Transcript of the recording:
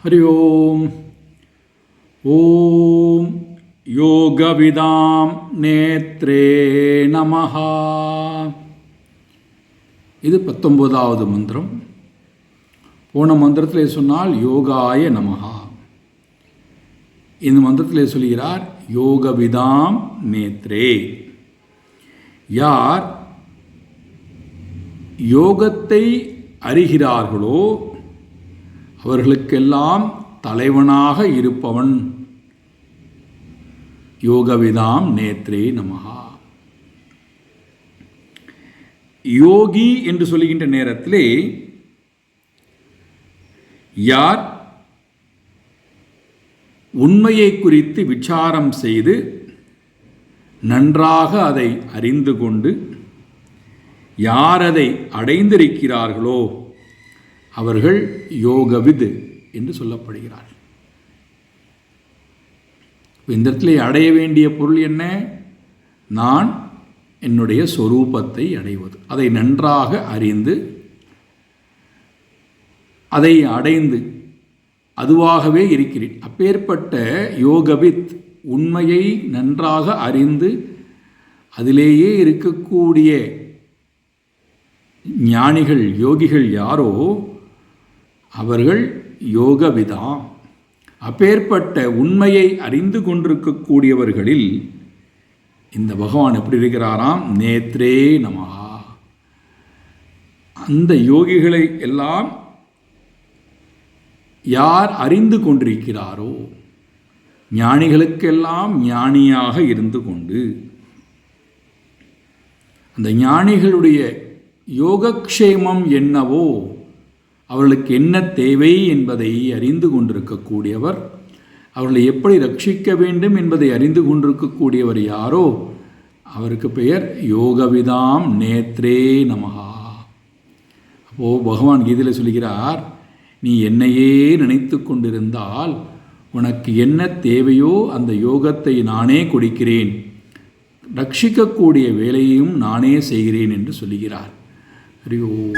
ஹரி ஓம். ஓம் யோகவிதாம் நேத்ரே நமஹ. இது 19வது மந்திரம். போன மந்திரத்திலே சொன்னால் யோகாய நமஹா. இந்த மந்திரத்திலே சொல்கிறார் யோகவிதாம் நேத்ரே. யார் யோகத்தை அறிகிறார்களோ அவர்களுக்கெல்லாம் தலைவனாக இருப்பவன் யோகவிதாம் நேத்ரே நமஹா. யோகி என்று சொல்லுகின்ற நேரத்திலே யார் உண்மையை குறித்து விசாரம் செய்து நன்றாக அதை அறிந்து கொண்டு யார் அதை அடைந்திருக்கிறார்களோ அவர்கள் யோகவித் என்று சொல்லப்படுகிறார். இந்த இடத்துல அடைய வேண்டிய பொருள் என்ன? நான் என்னுடைய சொரூபத்தை அடைவது, அதை நன்றாக அறிந்து அதை அடைந்து அதுவாகவே இருக்கிறேன். அப்பேற்பட்ட யோகவித், உண்மையை நன்றாக அறிந்து அதிலேயே இருக்கக்கூடிய ஞானிகள், யோகிகள் யாரோ அவர்கள் யோகவிதாம். அப்பேற்பட்ட உண்மையை அறிந்து கொண்டிருக்கக்கூடியவர்களில் இந்த பகவான் எப்படி இருக்கிறாராம்? நேத்ரே நமஹா. அந்த யோகிகளை எல்லாம் யார் அறிந்து கொண்டிருக்கிறாரோ, ஞானிகளுக்கெல்லாம் ஞானியாக இருந்து கொண்டு அந்த ஞானிகளுடைய யோகக்ஷேமம் என்னவோ, அவர்களுக்கு என்ன தேவை என்பதை அறிந்து கொண்டிருக்கக்கூடியவர், அவர்களை எப்படி ரட்சிக்க வேண்டும் என்பதை அறிந்து கொண்டிருக்கக்கூடியவர் யாரோ அவருக்கு பெயர் யோகவிதாம் நேத்ரே நமஹா. அப்போது பகவான் கீதையில் சொல்கிறார், நீ என்னையே நினைத்து கொண்டிருந்தால் உனக்கு என்ன தேவையோ அந்த யோகத்தை நானே கொடுக்கிறேன், ரட்சிக்கக்கூடிய வேலையையும் நானே செய்கிறேன் என்று சொல்கிறார். ஹரி ஓம்.